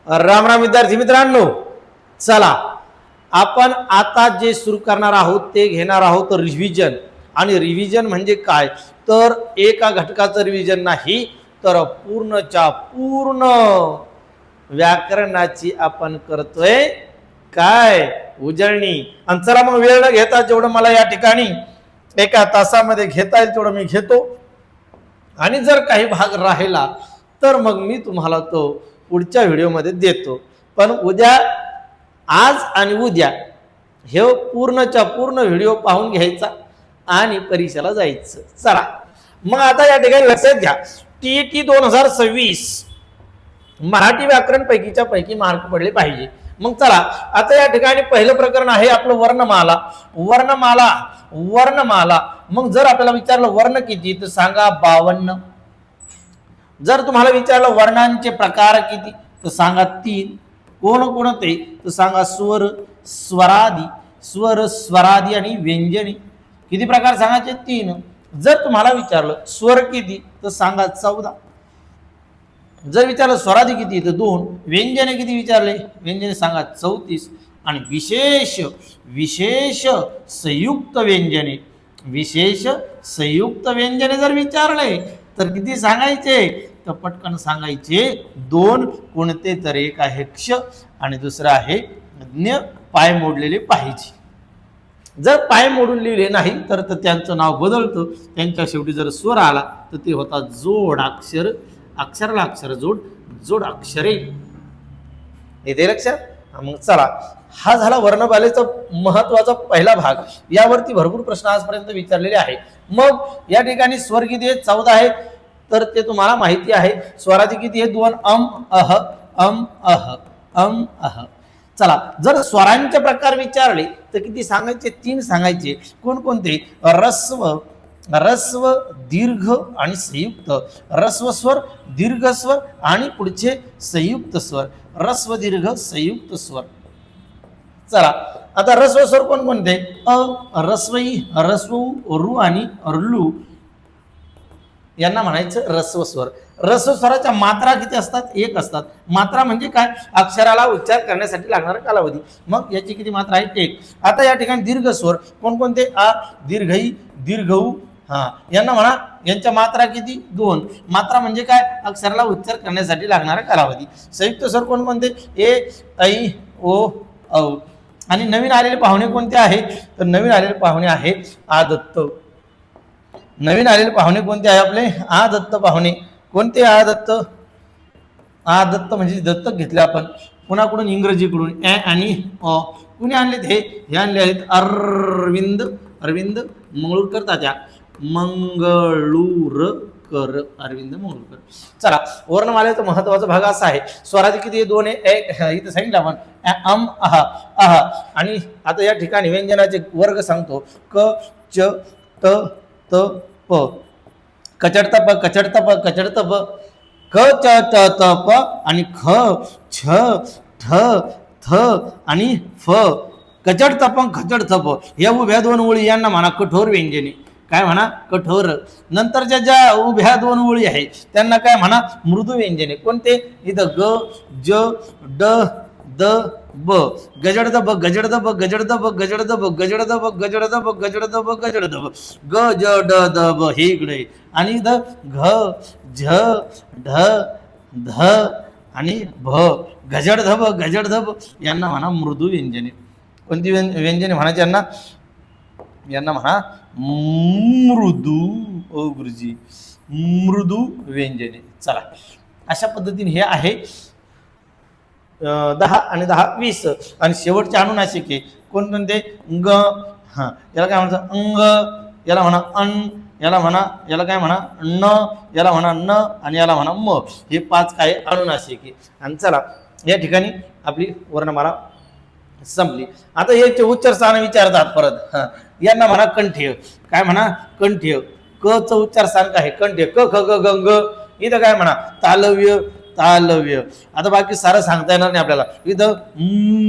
राम राम विद्यार्थी मित्रांनो, चला आपण आता जे सुरू करणार आहोत ते घेणार आहोत रिव्हिजन. आणि रिव्हिजन म्हणजे काय, तर एका घटकाचं रिव्हिजन नाही तर पूर्णच्या पूर्ण व्याकरणाची आपण करतोय काय उजळणी. आणि चला मग वेळ न घेता जेवढं मला या ठिकाणी एका तासामध्ये घेता येईल तेवढं मी घेतो. आणि जर काही भाग राहिला तर मग मी तुम्हाला तो पुढच्या व्हिडिओमध्ये देतो. पण उद्या, आज आणि उद्या हे पूर्णच्या पूर्ण व्हिडिओ पाहून घ्यायचा आणि परीक्षेला जायचं. चला मग आता या ठिकाणी लक्षात घ्या, TET 2026 मराठी व्याकरण पैकीच्या पैकी मार्क पडले पाहिजे. मग चला आता या ठिकाणी पहिलं प्रकरण आहे आपलं वर्णमाला. वर्णमाला वर्णमाला मग जर आपल्याला विचारलं वर्ण किती तर सांगा 52. जर तुम्हाला विचारलं वर्णांचे प्रकार किती तर सांगा 3. कोणते तर सांगा स्वर, स्वरादी, स्वर, स्वरादी आणि व्यंजने. किती प्रकार सांगायचे 3. जर तुम्हाला विचारलं स्वर किती तर सांगा 14. जर विचारलं स्वरादी किती तर 2. व्यंजने किती विचारले, व्यंजने सांगा 34. आणि विशेष विशेष संयुक्त व्यंजने, विशेष संयुक्त व्यंजने जर विचारले तर किती सांगायचे तर पटकन सांगायचे 2. कोणते तर एक आहे क्ष आणि दुसरं आहे ज्ञ. पाय मोडलेले पाहिजे. जर पाय मोडून लिहिले नाही तर त्यांचं नाव बदलतं. त्यांच्या शेवटी जर स्वर आला तर ते होतात जोड अक्षर. अक्षराला अक्षर जोड, जोड अक्षरे. येते लक्षात. मग चला, हा झाला वर्णमालेचा महत्वाचा पहिला भाग. यावरती भरपूर प्रश्न आजपर्यंत विचारलेले आहे. मग या ठिकाणी स्वर किती आहे 14 आहे तर ते तुम्हाला माहिती आहे. स्वरादी किती आहे 2. अम अह अम अह अम अह. चला जर स्वरांचे प्रकार विचारले तर किती सांगायचे 3 सांगायचे. कोणकोणते, रस्व, रस्व, दीर्घ आणि संयुक्त. रस्व स्वर, दीर्घ स्वर आणि पुढचे संयुक्त स्वर. रस्व दीर्घ संयुक्त स्वर. चला आता रस्व स्वर कोणकोणते, अ, रस्वई, रस्व, रु आणि रलू यांना म्हणायचं रस्व स्वर. रस्व स्वराच्या मात्रा किती असतात, 1 असतात. मात्रा म्हणजे काय, अक्षराला उच्चार करण्यासाठी लागणारा कालावधी. मग याची किती मात्रा आहे 1. आता या ठिकाणी दीर्घ स्वर कोणकोणते, आ, दीर्घई, दीर्घऊ, यांना म्हणा. यांच्या मात्रा किती 2. मात्रा म्हणजे काय, अक्षराला उच्चार करण्यासाठी लागणारा कालावधी. संयुक्त स्वर कोणकोणते, ए, ऐ, ओ, औ. आणि नवीन आलेले पाहुणे कोणते आहेत तर नवीन आलेले पाहुणे आहेत आदत्त. नवीन आलेले पाहुणे कोणते आहे आपले, आदत्त पाहुणे. कोणते आदत्त, आदत्त म्हणजे दत्तक घेतले आपण कुणाकडून, इंग्रजीकडून. ए आणि अ. कुणी आणलेत हे आणले आहेत अरविंद, अरविंद मंगळूरकर तात्या, मंगळूरकर, अरविंद मंगळूरकर. चला वर्णमालेचा महत्वाचा भाग असा आहे. स्वरादी किती 2 आहे, इथं सांगितलं आपण अम अह अह. आणि आता या ठिकाणी व्यंजनाचे वर्ग सांगतो. क, च, त, त, प. कचडत प, कचडत प, कचडत प. क, च, त, त, प आणि ख, छ, ठ, थ आणि फ. कचडत प, खचडत प. या उभ्या 2 ओळी यांना म्हणा कठोर व्यंजने. काय म्हणा, कठोर. नंतरच्या ज्या उभ्या 2 ओळी आहेत त्यांना काय म्हणा, मृदू व्यंजने. कोणते, इथं ग, ज, ड, द, ब. गजड ब, गजड ब, गजड ब, गजड ब, गजड ब, गजड ब, गजड ब, गजड ब. ग, ज, ड, द, ब हे इकडे. आणि इथं घ, झ, ढ, ध आणि भ. गजड ध ब, गजड ध ब यांना म्हणा मृदू व्यंजने. कोणती व्यंजने म्हणायची यांना, यांना म्हणा मृदू. ओ गुरुजी, मृदू व्यंजने. चला अशा पद्धतीने हे आहे 10 आणि 10 20. आणि शेवटचे अनुनासिके कोणकोणते, ग, याला काय म्हणतात अंग, याला म्हणा अन, याला म्हणा, याला काय म्हणा न, याला म्हणा न आणि याला म्हणा म. हे 5 काय अनुनासिके. आणि चला या ठिकाणी आपली वर्णमाला संपली. आता याचे उच्चार स्थान विचारतात परत. यांना म्हणा कंठ्य. काय म्हणा, कंठ्य. क च उच्चार स्थान काय, कंठ्य. क, ख, ग, ग, ग. इथं काय म्हणा तालव्य, तालव्य. आता बाकी सारं सांगता येणार नाही आपल्याला. इथं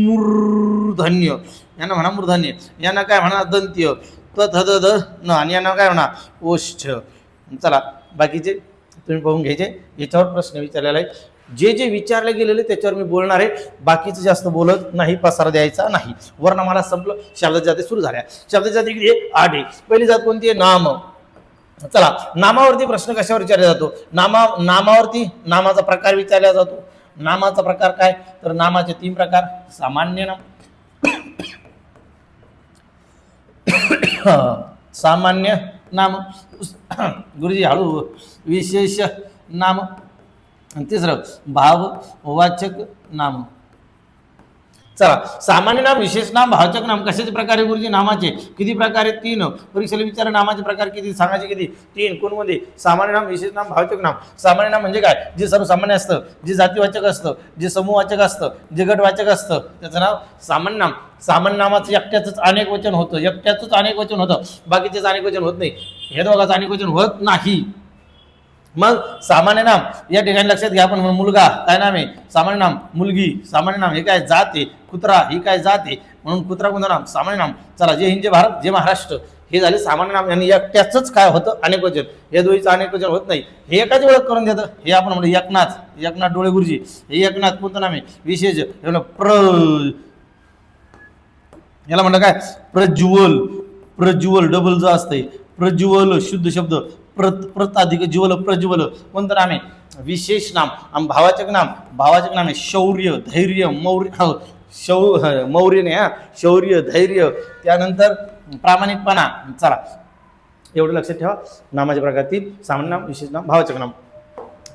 मूर्धन्य, यांना म्हणा मूर्धन्य. यांना काय म्हणा दंत्य, त, थ, द, ध, न. आणि यांना काय म्हणा ओष्ठ. चला बाकीचे तुम्ही पाहून घ्यायचे. याच्यावर प्रश्न विचारलेला आहे. जे जे विचारले गेलेले त्याच्यावर मी बोलणार आहे, बाकीचं जास्त बोलत नाही, पसारा द्यायचा नाही. वर्णमाला संपलं, शब्दाच्या जाती सुरू झाल्या. शब्दाच्या जाती किती आहे? 8 आहे. पहिली जात कोणती आहे? नाम. चला, नामावरती प्रश्न कशावर विचारला जातो? नामावरती नामाचा प्रकार विचारला जातो. नामाचा प्रकार काय? तर नामाचे 3 प्रकार. सामान्य नाम, सामान्य नाम, गुरुजी हळू, विशेष नाम, आणि तिसरं भाववाचक नाम. चला, सामान्य नाम, विशेष नाम, भाववाचक नाम कशाचे प्रकार आहे गुरुजी? नामाचे किती प्रकार आहेत? 3. परीक्षेला विचार नामाचे प्रकार किती सांगायचे? किती? 3. कोणमध्ये? सामान्य नाम, विशेष नाम, भाववाचक नाम. सामान्य नाम म्हणजे काय? जे सर्वसामान्य असतं, जे जातीवाचक असतं, जे समूहवाचक असतं, जे गटवाचक असतं, त्याचं नाव सामान्य नाम. सामान्य नामाचं एकट्याच अनेक वचन होतं, एकट्याच अनेक वचन होतं, बाकीचेच अनेक वचन होत नाही. हे दोघांचं अनेक वचन होत नाही. मग सामान्य नाम या ठिकाणी लक्षात घ्या. आपण मुलगा काय नाम आहे? सामान्य नाम. मुलगी सामान्य नाम. हे काय? जात आहे. कुत्रा ही काय? जात आहे, म्हणून कुत्रा कोणतं नाम? सामान्य नाम. चला, जे हिंद, जे भारत, जे महाराष्ट्र, हे झाले सामान्य नाम. आणि एकट्याच काय होतं? अनेक वचन. हे दोघीचं अनेक वचन होत नाही. हे एकाची ओळख करून देतं. हे आपण म्हणतो एकनाथ, एकनाथ डोळे गुरुजी. हे एकनाथ कोणतं नाम आहे? विशेष. याला म्हणलं काय? प्रज्वल. प्रज्वल डबल ज असतंय. प्रज्वल शुद्ध शब्द. प्रत अधिक ज्वल, प्रज्वल कोणतं नाम आहे? विशेष नाम. आणि भावाचक नाम, भावाचक नाम आहे शौर्य, धैर्य, मौर्य. मौर्य नाही हा, शौर्य, धैर्य, त्यानंतर प्रामाणिकपणा. चला, एवढं लक्षात ठेवा. नामाचे प्रकार 3. सामान्य नाम, विशेष नाम, भावाचक नाम.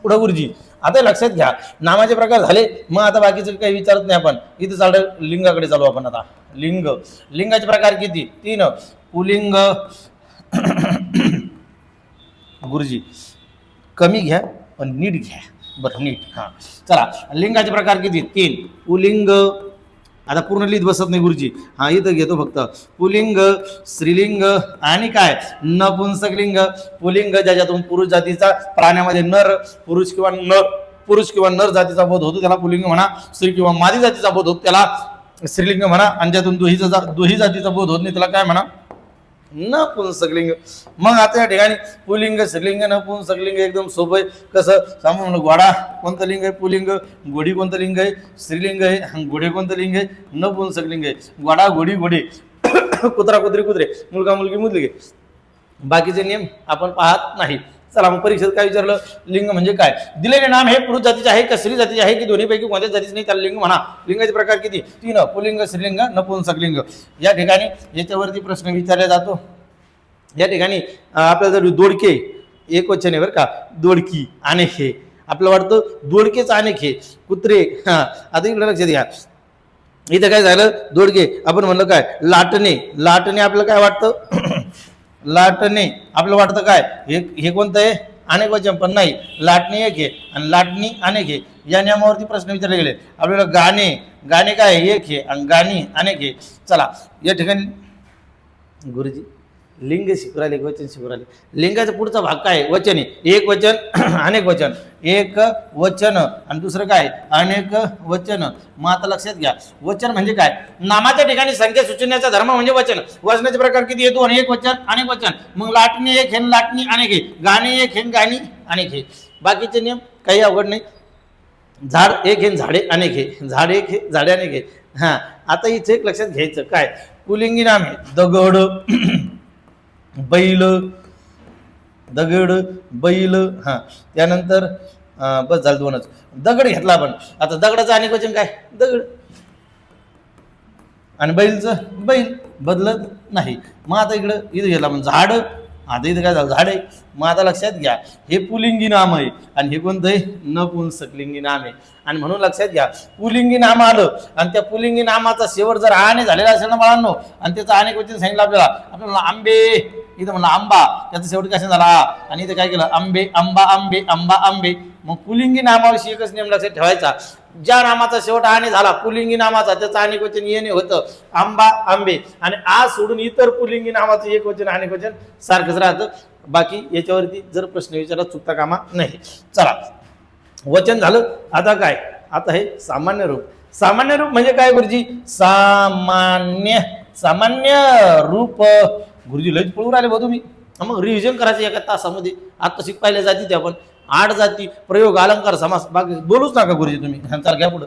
पुढे गुरुजी आता लक्षात घ्या, नामाचे प्रकार झाले. मग आता बाकीचं काही विचारत नाही आपण. इथं चालतं लिंगाकडे चालू आपण आता. लिंग. लिंगाचे प्रकार किती? 3. पुलिंग. गुरुजी कमी घ्या पण नीट घ्या बरं, नीट. हां, चला, लिंगाचे प्रकार किती? 3. पुलिंग. आता पूर्ण लिहित बसत नाही गुरुजी. हा, इथं घेतो फक्त. पुलिंग, स्त्रीलिंग आणि काय? नपुंसकलिंग. पुलिंग ज्याच्यातून पुरुष जातीचा, प्राण्यामध्ये नर पुरुष किंवा नर जातीचा बोध होतो त्याला पुलिंग म्हणा. स्त्री किंवा मादी जातीचा बोध होतो त्याला स्त्रीलिंग म्हणा. आणि ज्यातून दोही जातीचा बोध होत नाही त्याला काय म्हणा? नपुंसकलिंग. मग आता या ठिकाणी पुलिंग, स्त्रीलिंग, नपुंसकलिंग एकदम सोपं आहे. कसं सांगू म्हणलं? घोडा कोणतं लिंग आहे? पुलिंग. घोडी कोणतं लिंग आहे? स्त्रीलिंग आहे. घोडे कोणतं लिंग आहे? नपुंसकलिंग आहे. घोडा, घोडी, घोडे. कुत्रा, कुत्रे, कुत्रे. मुलगा, मुलगी, मुलगी. बाकीचे नियम आपण पाहत नाही. चला, मग परीक्षेत काय विचारलं? लिंग म्हणजे काय? दिलेले नाम हे पुरुष जातीचे आहे का स्त्री जातीचे आहे की दोन्हीपैकी कोणत्याच जातीचे नाही त्याला लिंग म्हणा. लिंगाचे प्रकार किती? 3. पुलिंग, स्त्रीलिंग, नपुंसकलिंग. या ठिकाणी याच्यावरती प्रश्न विचारला जातो. या ठिकाणी आपल्याला जर दोडके एक वचन आहे बरं का, दोडकी, अनेक हे. आपल्याला वाटतं दोडकेच अनेक हे, कुत्रे. हा, आता इकडे लक्षात घ्या. इथं काय झालं? दोडके. आपण म्हणलं काय? लाटणे. लाटणे आपल्याला काय वाटतं? लाटणे आपल्याला वाटतं काय? हे कोणतं आहे? अनेक वचन. पण नाही, लाटणे एक आहे आणि लाटणी अनेक आहे. या नियमावरती प्रश्न विचारले गेले. आपल्याला गाणे. गाणे काय? एक आहे आणि गाणी अनेक आहे. चला, या ठिकाणी गुरुजी लिंग शिकू राहिले, वचन शिकू राहिले. लिंगाचा पुढचा भाग काय? वचन आहे. एक वचन, अनेक वचन. एक वचन आणि दुसरं काय? अनेक वचन. मग आता लक्षात घ्या, वचन म्हणजे काय? नामाच्या ठिकाणी संख्या सुचवण्याचा धर्म म्हणजे वचन. वचनाचे प्रकार किती येतो? एक वचन, अनेक वचन. मग लाटणी एक हे, लाटणी अनेक आहे. गाणी एक हे, गाणी अनेक आहे. बाकीचे नियम काही अवघड नाही. झाड एक हे, झाडे अनेक आहे. झाड एक हे, झाडे अनेक आहे. हां, आता इथे एक लक्षात घ्यायचं काय? पुलिंगी नाम आहे दगड, बैल. दगड, बैल. हां, त्यानंतर बस झालं 2च. दगड घेतला आपण. आता दगडाचं अनेक वचन काय? दगड. आणि बैलचं बैल. बदलत नाही. मग आता इथं घेतला आपण झाड. आता इथं काय झालं? झाड आहे. मग आता लक्षात घ्या, हे पुलिंगी नाम आहे आणि हे कोणतं आहे? नपुंसकलिंगी नाम आहे. आणि म्हणून लक्षात घ्या, पुलिंगी नाम आलं आणि त्या पुलिंगी नामाचा शेवट जर आने झालेला असेल ना बाळांनो, आणि त्याचं अनेक वचन सांगितलं आपल्याला आंबे. इथं म्हणलं आंबा, त्याचा शेवट कशा झाला? आणि इथं काय केलं? आंबे, आंबा, आंबे, आंबा, आंबे. मग पुलिंगी नामाविषयी एकच नियम लक्षात ठेवायचा. ज्या नामाचा शेवट आने झाला पुलिंगी नामाचा, त्याचं अनेक वचन येणे होतं. आंबा, आंबे. आणि आज सोडून इतर पुलिंगी नामाचं एक वचन अनेक वचन सारखंच राहतं. बाकी याच्यावरती जर प्रश्न विचारला चुकता कामा नाही. चला, वचन झालं. आता काय? आता हे सामान्य रूप. सामान्य रूप म्हणजे काय गुरुजी? सामान्य रूप. गुरुजी लयच पळून राहिले बघ तुम्ही. मग रिव्हिजन करायचं एका तासामध्ये. आता शिक पाहिल्या जाती ते आपण 8 जाती, प्रयोग, अलंकार, समास, बाकी बोलूच नका गुरुजी तुम्ही. चला घ्या पुढं.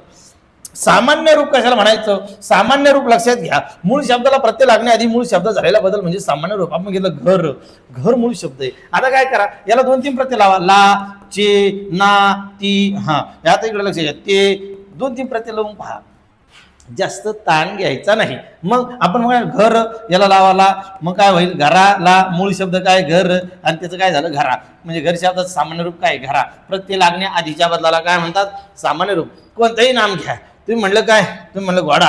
सामान्य रूप कशाला म्हणायचं? सामान्य रूप लक्षात घ्या, मूळ शब्दाला प्रत्यय लागण्याआधी मूळ शब्द झालेला बदल म्हणजे सामान्य रूप. आपण घेतलं घर, घर मूळ शब्द आहे. आता काय करा, याला 2-3 प्रत्यय लावा. ला, चे, ना, ती. हा आता इकडे लक्ष घ्या, ते 2-3 प्रत्यय लावून पहा, जास्त ताण घ्यायचा नाही. मग आपण बघा घर याला लावाला, मग काय होईल? घराला मूळ शब्द काय? घर, आणि त्याचं काय झालं? घरा. म्हणजे घर शब्दाचं सामान्य रूप काय? घरा. प्रत्यय लागण्या आधीच्या बदलाला काय म्हणतात? सामान्य रूप. कोणतंही नाम घ्या, तुम्ही म्हणलं काय? तुम्ही म्हणलं घोडा,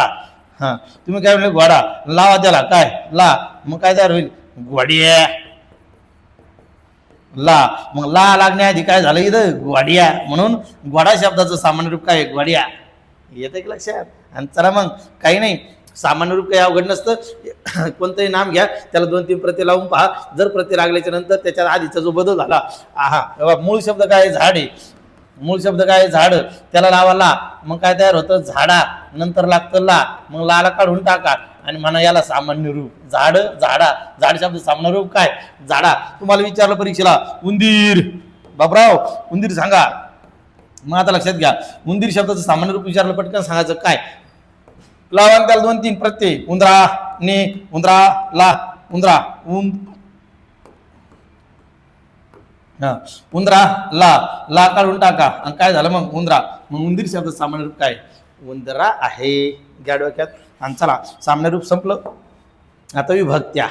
हा तुम्ही काय म्हणलं? घोडा. लावा त्याला काय? ला, मग काय तयार होईल? घोडिया. ला, मग ला लागण्याआधी काय झालं इथं? घोडिया. म्हणून घोडा शब्दाचं सामान्य रूप काय? घोडिया. येतं की लक्षात? आणि चला मग काही नाही, सामान्य रूप काही अवघड नसतं. कोणतंही नाम घ्या, त्याला 2-3 प्रत्यय लावून पहा. जर प्रत्यय लागल्याच्या नंतर त्याच्या आधीचा जो बदल झाला, मूळ शब्द काय? झाड आहे. मूळ शब्द काय? झाड. त्याला लावा ला, मग काय तयार होतं? झाडा. नंतर लागतं ला, मग लाला काढून टाका आणि म्हणा याला सामान्य रूप. झाड, झाडा. झाड शब्द सामान्य रूप काय? झाडा. तुम्हाला विचारलं परीक्षेला उंदीर, बाबराव उंदीर सांगा. मग आता लक्षात घ्या, उंदीर शब्दाचं सामान्य रूप विचारलं, पटकन सांगायचं काय? लावा त्याला 2-3 प्रत्यय. उंदरा, ने, उंदरा, ला, उंदरा, उंदरा, ला काढून टाका आणि काय झालं मग? उंदरा. मग उंदीर शब्द सामान्य रूप काय? उंदरा आहे. घ्या डोक्यात. आणि चला, सामान्य रूप संपलं. आता विभक्त्या.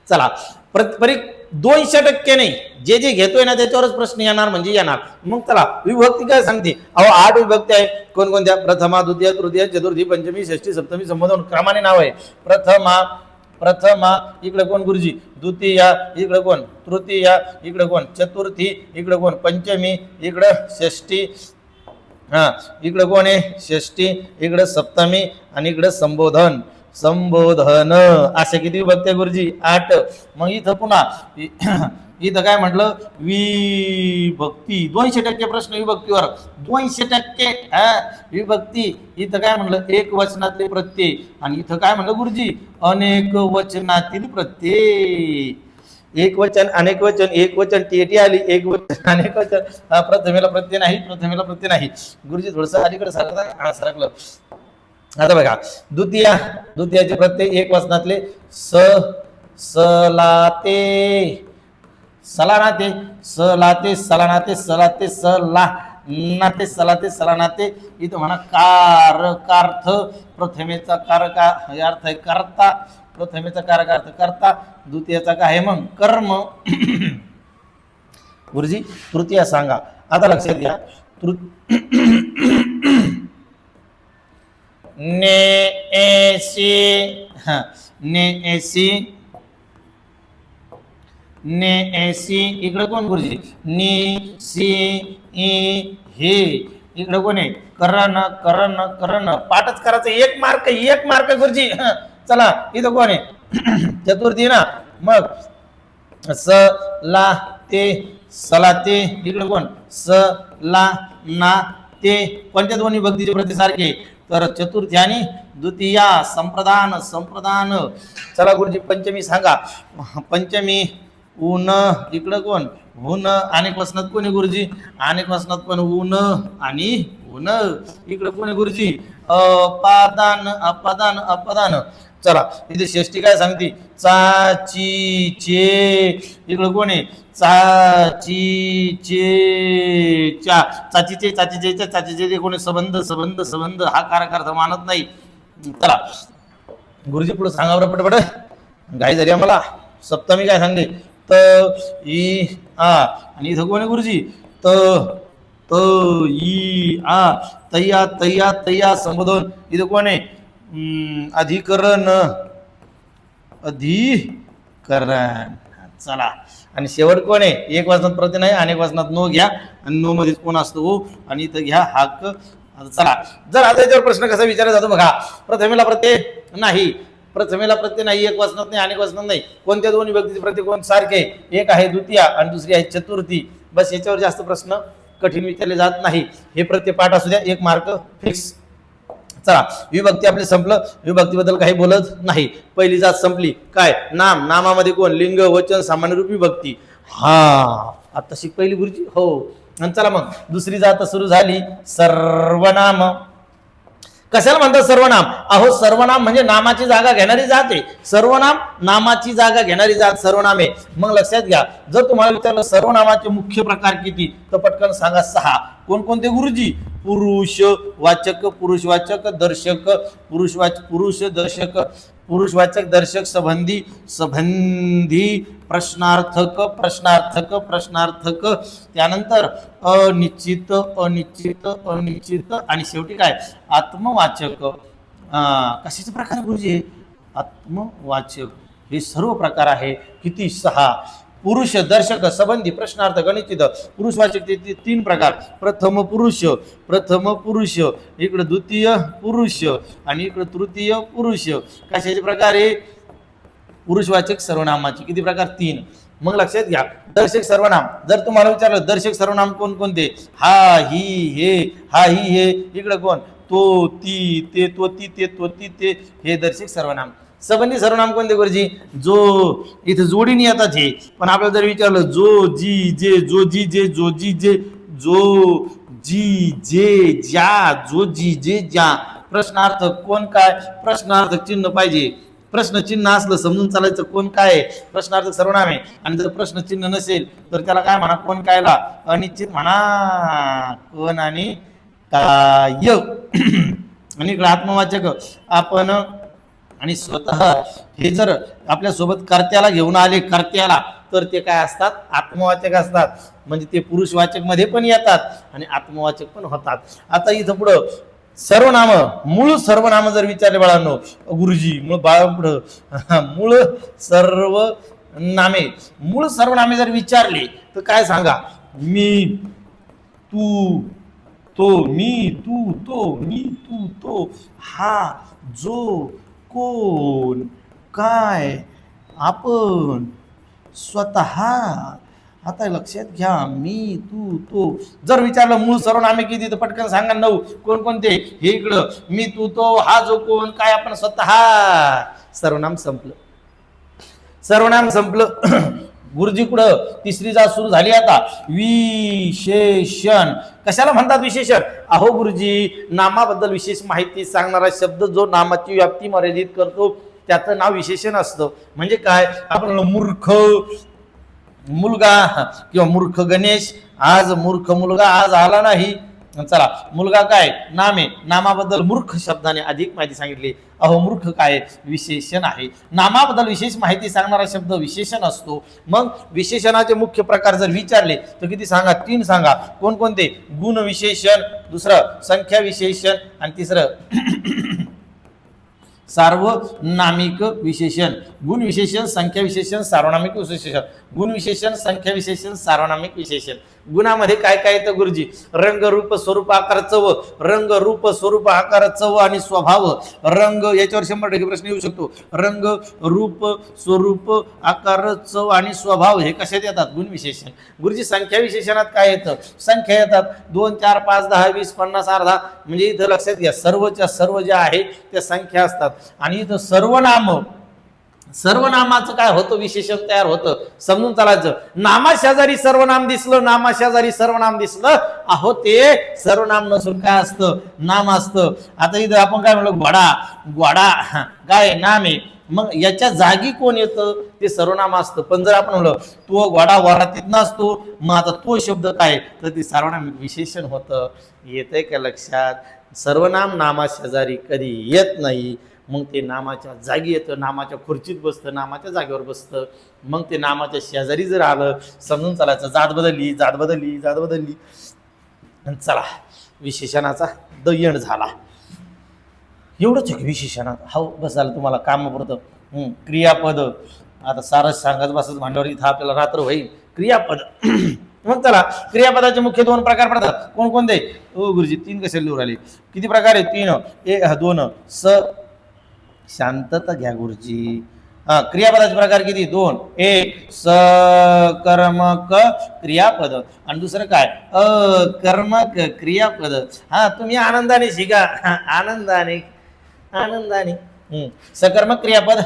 चला, 200% नाही, जे जे घेतोय ना त्याच्यावरच प्रश्न येणार म्हणजे येणार. मग चला, विभक्ती काय सांगते? 8 विभक्ती आहे. कोणकोणत्या? प्रथमा, द्वितीय, तृतीय, चतुर्थी, पंचमी, षष्ठी, सप्तमी, संबोधन क्रमाने नाव आहे. प्रथमा इकडे कोण गुरुजी? द्वितीय इकडे कोण? तृतीय इकडे कोण? चतुर्थी इकडे कोण? पंचमी इकडे षष्ठी, इकडे कोण आहे? षष्ठी, इकडे सप्तमी, आणि इकडे संबोधन. असे किती विभक्ती गुरुजी? 8. मग इथं पुन्हा इथं काय म्हटलं? विभक्ती. 200% प्रश्न विभक्तीवर. 200% विभक्ती. इथं काय म्हटलं? एक वचनातले प्रत्यय. आणि इथं काय म्हटलं गुरुजी? अनेक वचनातील प्रत्यय. एक वचन, अनेक वचन, एक वचन, टी आली, एक वचन, अनेक वचन. प्रथमेला प्रत्यय नाही, प्रथमेला प्रत्यय नाही. गुरुजी थोडस अलीकडे सरकलं. आता बघा, द्वितीयाचे प्रत्यय एक वचनातले. सलाते, सलानाते, सलाते, सलानाते, सलाते, सलानाते, सलाते, सलानाते. इथं म्हणा कार्थ. प्रथमेचा कारक अर्थ आहे करता. प्रथमेचा कारक अर्थ करता. द्वितीयाचा काय आहे मग? कर्म. गुरुजी तृतीया सांगा. आता लक्षात घ्या, नेसी इकडे कोण गुरुजी? नी, सी, ई, हे इकडे कोण आहे? करण. पाठच करायचं. 1 मार्क गुरुजी. चला, इथं कोण आहे? चतुर्थी ना. मग सलाते इकडे कोण? ते कोणत्या दोन्ही विभक्तीचे प्रत्यय सारखे? तर चतुर्थी आणि द्वितीया. संप्रदान. चला गुरुजी पंचमी सांगा. पंचमी ऊन इकडं कोण? ऊन. अनेक वचनात कोणी गुरुजी? अनेक वचनात पण ऊन आणि ऊन. इकडं कोणी गुरुजी? अपादान. चला, इथे षष्ठी काय सांगते? चे. इकडं कोण आहे? चाचीचे कोणी? संबंध. हा कारक अर्थ मानत नाही. चला गुरुजी पुढे सांगा बरं पटपट, घाई झाली आम्हाला. सप्तमी काय सांगते? आणि इथं कोण आहे गुरुजी? तय्या संबोधन. इथं कोण आहे? अधिकरण. चला, आणि शेवट कोण आहे? एक वचनात प्रत्यय नाही, अनेक वचनात नो घ्या, आणि नो मध्ये कोण असतो? आणि इथं घ्या हाक. चला, जर आता याच्यावर प्रश्न कसा विचारला जातो बघा. प्रथमेला प्रत्यय नाही, एक वचनात नाही, अनेक वचनात नाही. कोणत्या दोन विभक्तीचे प्रत्यय कोण सारखे? एक आहे द्वितीया आणि दुसरी आहे चतुर्थी. बस याच्यावर जास्त प्रश्न कठीण विचारले जात नाही. हे प्रत्यय पाठ असू द्या, 1 मार्क फिक्स. चला, विभक्ती आपले संपलं. विभक्तीबद्दल काही बोलत नाही. पहिली जात संपली. काय? नाम. नामामध्ये कोण? लिंग, वचन, सामान्य रूप विभक्ती. आता शिक पहिली गुरुजी. हो, आणि चला मग दुसरी जात सुरू झाली सर्वनाम. कशाला म्हणतात सर्वनाम? अहो सर्वनाम म्हणजे नामाची जागा घेणारी जात आहे. सर्वनाम नामाची जागा घेणारी जात सर्वनाम आहे. मग लक्षात घ्या, जर तुम्हाला विचारलं सर्वनामाचे मुख्य प्रकार किती, तर पटकन सांगा 6. कोणकोणते गुरुजी? पुरुष वाचक, पुरुषवाचक, दर्शक, पुरुष दर्शक, पुरुषवाचक, दर्शक, संबंधी, संबंधी, प्रश्नार्थक, प्रश्नार्थक, प्रश्नार्थक, त्यानंतर अनिश्चित, अनिश्चित, अनिश्चित, आणि शेवटी काय? आत्मवाचक. कशाचे प्रकार गुरुजी? आत्मवाचक. हे सर्व प्रकार आहे. किती? 6. पुरुष, दर्शक, संबंधी, प्रश्नार्थक, अनिश्चित, पुरुषवाचक 3 प्रकार. प्रथम पुरुष, प्रथम पुरुष, इकडे द्वितीय पुरुष आणि इकडे तृतीय पुरुष. कशाचे प्रकार आहे? पुरुषवाचक सर्वनामाचे. किती प्रकार? 3. मग लक्षात घ्या, दर्शक सर्वनाम जर तुम्हाला विचारलं दर्शक सर्वनाम कोणकोणते? हा, ही, हे, हा, ही, हे. इकडे कोण? तो, ती, ते, तो, ती, ते, तो, ती, ते. हे दर्शक सर्वनाम. संबंधी सर्वनाम कोणते गुरुजी? जो इथे जोडीने येतात हे. पण आपल्याला जर विचारलं जो, जी, जे, जो, जी, जे, जो, जी, जे, जो, जी, जे, ज्या, जो, जी, जे, ज्या. प्रश्नार्थक कोण काय? प्रश्नार्थक चिन्ह पाहिजे. प्रश्न चिन्ह असलं समजून चालायचं कोण काय प्रश्नार्थक सर्वनाम आहे. आणि जर प्रश्न चिन्ह नसेल तर त्याला काय म्हणा? कोण कायला? अनिश्चित म्हणा. कोण आणि काय. आणि इकडे आत्मवाचक आपण आणि स्वतः. हे जर आपल्या सोबत कर्त्याला घेऊन आले, कर्त्याला, तर ते काय असतात? आत्मवाचक असतात. म्हणजे ते पुरुषवाचक मध्ये पण येतात आणि आत्मवाचक पण होतात. आता इथं पुढं सर्वनाम, मूळ सर्वनाम जर विचारले बाळांनो गुरुजी, मूळ बाळा पुढं मूळ सर्वनामे, मूळ सर्वनामे जर विचारले तर काय सांगा? मी, तू, तो, मी, तू, तो, मी, तू, तो, हा, जो, कोण, काय, आपण, स्वतः. आता लक्षात घ्या, मी, तू, तो. जर विचारलं मूळ सर्वनामे किती तर पटकन सांगा 9. कोणकोणते? हे इकडं मी, तू, तो, हा, जो, कोण, काय, आपण, स्वतः. सर्वनाम संपलं. सर्वनाम संपलं. गुरुजी कुठं? तिसरी जात सुरू झाली आता. विशेषण. कशाला म्हणतात विशेषण? अहो गुरुजी, नामाबद्दल विशेष माहिती सांगणारा शब्द जो नामाची व्याप्ती मर्यादित करतो त्याचं नाव विशेषण असतं. म्हणजे काय? आपण मूर्ख मुलगा किंवा मूर्ख गणेश. आज मूर्ख मुलगा आज आला नाही. चला, मुलगा काय? नाम आहे. नामाबद्दल मूर्ख शब्दाने अधिक माहिती सांगितली. अहो मूर्ख काय? विशेषण आहे. नामाबद्दल विशेष माहिती सांगणारा शब्द विशेषण असतो. मग विशेषणाचे मुख्य प्रकार जर विचारले तर किती सांगा? 3 सांगा. कोणकोणते? गुण विशेषण, दुसरं संख्या विशेषण, आणि तिसरं सार्वनामिक विशेषण. गुण विशेषण, संख्या विशेषण, सार्वनामिक विशेषण. गुण विशेषण, संख्या विशेषण, सार्वनामिक विशेषण. गुणामध्ये काय काय येतं गुरुजी? रंग, रूप, स्वरूप, आकार, चव. रंग, रूप, स्वरूप, आकार, चव आणि स्वभाव. रंग, याच्यावर 100% प्रश्न येऊ शकतो. रंग, रूप, स्वरूप, आकार, चव आणि स्वभाव हे कशात येतात? गुण विशेषण. गुरुजी संख्या विशेषणात काय येतं? संख्या येतात. 2, 4, 5, 10, 20, 50, अर्धा. म्हणजे इथं लक्षात घ्या, सर्वच्या सर्व ज्या आहेत त्या संख्या असतात. आणि इथं सर्वनाम, सर्वनामाचं काय होतं? विशेषण तयार होतं. समजून चालायचं. नामाशेजारी सर्वनाम दिसलं, नामाशेजारी सर्वनाम दिसलं, अहो ते सर्वनाम नसून काय असतं? नाम असतं. आता इथं आपण काय म्हणलो? घोडा. घोडा काय? नाम आहे. मग याच्या जागी कोण येतं? ते सर्वनाम असतं. पण जर आपण म्हणलं तो घोडा वरातीत नसतो, मग आता तो शब्द काय? तर ते सर्वनाम विशेषण होतं. येतंय का लक्षात? सर्वनाम नामाशेजारी कधी येत नाही. मग ते नामाच्या जागी येतं, नामाच्या खुर्चीत बसतं, नामाच्या जागेवर बसतं. मग ते नामाच्या शेजारी जर आलं, समजून चालायचं जात बदलली, जात बदलली, जात बदलली. आणि चला, विशेषणाचा दयण झाला. एवढंच आहे विशेषणात. हो बस झालं, तुम्हाला काम पुरतं. क्रियापद आता सारच सांगत बसत भांड्यावर इथं आपल्याला रात्र होईल. क्रियापद. मग चला, क्रियापदाचे मुख्य 2 प्रकार पडतात. कोणकोणते? ओ गुरुजी 3 कसे लिहून राहिले? किती प्रकार आहे? 3. 1, 2. शांतता घ्या गुरुजी. क्रियापदाचे प्रकार किती? 2. 1 सकर्मक क्रियापद आणि दुसरं काय? अकर्मक क्रियापद. तुम्ही आनंदाने शिका. आनंदाने, आनंदाने. सकर्मक क्रियापद.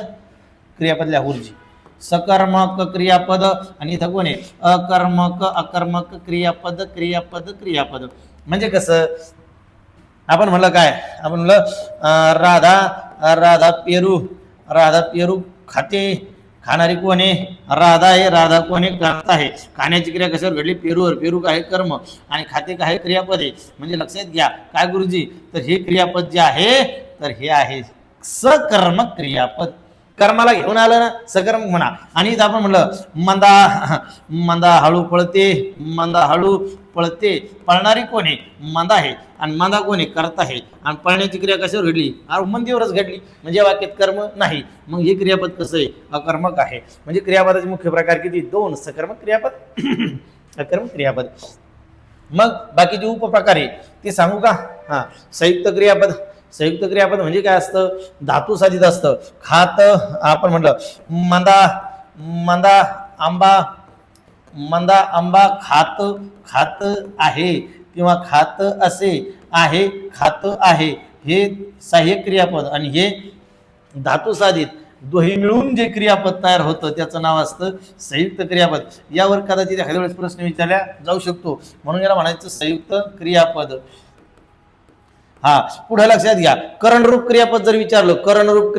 क्रियापद लिहा गुरुजी. सकर्मक क्रियापद आणि इथं कोण आहे अकर्मक अकर्मक क्रियापद क्रियापद क्रियापद. म्हणजे कसं आपण म्हणलं काय आपण म्हणलं राधा पेरू खाते खाणारी कोण आहे राधा आहे. राधा कोण आहे करता आहे. खाण्याची क्रिया कशावर घडली पेरूवर. पेरू काय कर्म आणि खाते काय क्रियापद आहे. म्हणजे लक्षात घ्या काय गुरुजी तर हे क्रियापद जे आहे तर हे आहे सकर्मक क्रियापद. कर्माला घेऊन आलं ना सकर्मक म्हणा. आणि इथं आपण म्हणलं मंदा हळू पळते पळणारी कोण आहे मंदा आहे आणि मंदा कोण आहे करता आहे. आणि पळण्याची क्रिया कशावर घडली मंदीवरच घडली म्हणजे वाक्यात कर्म नाही. मग हे क्रियापद कसं आहे अकर्मक आहे. म्हणजे क्रियापदाचे मुख्य प्रकार किती दोन सकर्मक क्रियापद अकर्मक क्रियापद. मग बाकीचे उपप्रकार आहे ते सांगू का. हा संयुक्त क्रियापद म्हणजे काय असतं धातू साधित असतं. खात आपण म्हटलं मंदा आंबा खात आहे किंवा खात असे आहे खात आहे हे सहाय्यक क्रियापद आणि हे धातू साधित दोन्ही मिळून जे क्रियापद तयार होतं त्याचं नाव असतं संयुक्त क्रियापद. यावर कदाचित एखाद्या वेळेस प्रश्न विचारला जाऊ शकतो म्हणून याला म्हणायचं संयुक्त क्रियापद. हा पुढे लक्षात घ्या करणरूप क्रियापद जर विचारलं करणरूप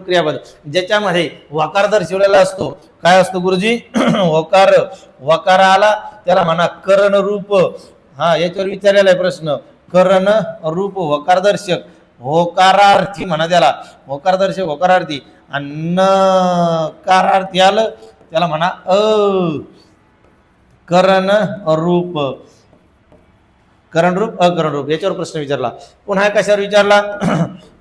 क्रियापद ज्याच्यामध्ये वकार दर्शवलेला असतो. काय असतो गुरुजी वकार आला त्याला म्हणा करणरूप. हा याच्यावर विचारलेला आहे प्रश्न करणरूप वकारदर्शक होकारार्थी म्हणा त्याला होकारदर्शक होकारार्थी आणि नकारार्थी आलं त्याला म्हणा करणरूप अकरणरूप. याच्यावर प्रश्न विचारला. पुन्हा कशावर विचारला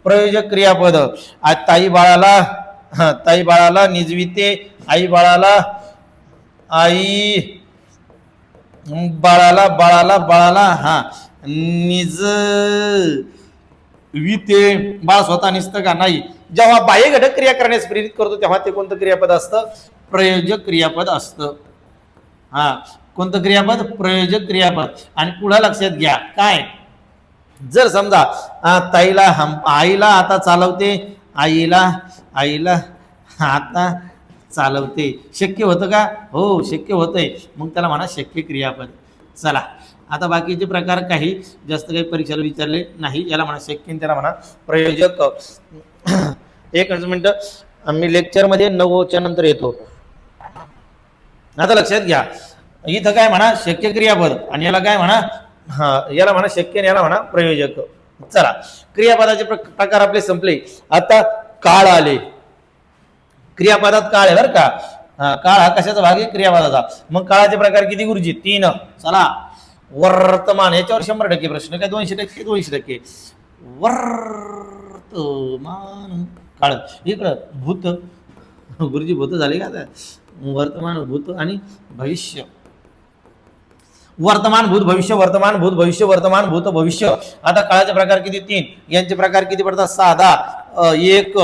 प्रयोजक क्रियापद. आज ताई बाळाला निजविते आई बाळाला हा निजविते. बाळ स्वतः निसतं का नाही. जेव्हा बाह्य घटक क्रिया करण्यास प्रेरित करतो तेव्हा ते कोणतं क्रियापद असतं प्रयोजक क्रियापद असतं. हा कोणतं क्रियापद प्रयोजक क्रियापद. आणि पुढे लक्षात घ्या काय जर समजा आईला आता चालवते आईला आता चालवते शक्य होतं का हो शक्य होतंय मग त्याला म्हणा शक्य क्रियापद. चला आता बाकीचे प्रकार काही जास्त काही परीक्षेला विचारले नाही. याला म्हणा शक्य त्याला म्हणा प्रयोजक. एक मिनिट मी लेक्चरमध्ये 9च्या नंतर येतो. आता लक्षात घ्या इथं काय म्हणा शक्य क्रियापद आणि याला काय म्हणा याला म्हणा शक्य आणि याला म्हणा प्रयोजक. चला क्रियापदाचे प्रकार आपले संपले. आता काळ आले. क्रियापदात काळ आहे बरं का. काळ हा कशाचा भाग आहे क्रियापदाचा. मग काळाचे प्रकार किती गुरुजी 3. चला वर्तमान याच्यावर 100% प्रश्न काय 200% वर्तमान काळ. इकडं भूत गुरुजी भूत झाले का आता वर्तमान भूत आणि भविष्य. वर्तमान भूत भविष्य वर्तमान भूत भविष्य. आता काळाचे प्रकार किती 3. यांचे प्रकार किती पडतात 6 1.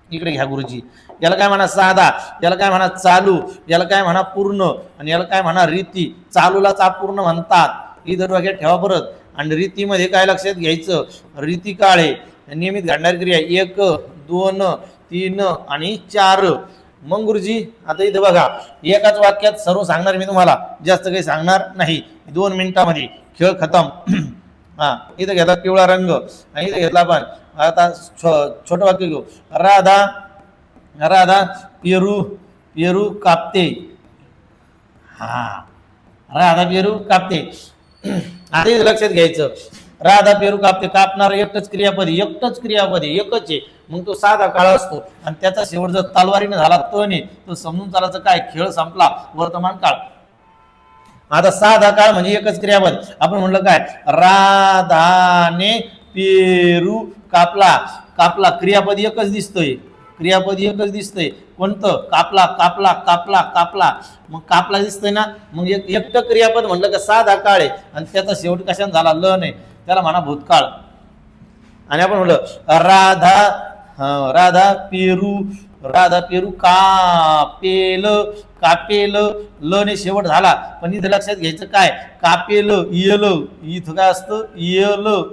इकडे घ्या गुरुजी. याला काय म्हणा साधा याला काय म्हणा चालू याला काय म्हणा पूर्ण आणि याला काय म्हणा रीती. चालूलाच अपूर्ण म्हणतात. इथं डोक्यात ठेवा परत. आणि रीतीमध्ये काय लक्षात घ्यायचं रीती काळे नियमित घडणारी क्रिया 1 2 3 आणि 4. मग गुरुजी आता इथं बघा एकाच वाक्यात सर्व सांगणार मी तुम्हाला जास्त काही सांगणार नाही. 2 मिनिटामध्ये खेळ खतम. हा इथं घेतला पिवळा रंग आणि इथं घेतला आपण आता छोटं वाक्य घेऊ राधा पेरू कापते. हा राधा पेरू कापते. आता इथं लक्षात घ्यायचं राधा पेरू कापते. कापणार एकच क्रियापद एकच आहे. मग तो साधा काळ असतो आणि त्याचा शेवट जर तलवारीने झाला तो समजून चालायचं काय खेळ संपला वर्तमान काळ. आता साधा काळ म्हणजे एकच क्रियापद. आपण म्हणलं काय राधाने पेरू कापला क्रियापद एकच दिसतोय कोणतं कापला. मग कापला दिसतोय ना. मग एकटं क्रियापद म्हणलं का साधा काळ आहे आणि त्याचा शेवट कशाने झाला ल नाही त्याला म्हणा भूतकाळ. आणि आपण म्हणलं राधा पेरू कापेल ल ने शेवट झाला. पण इथं लक्षात घ्यायचं काय कापेल इथं काय असतं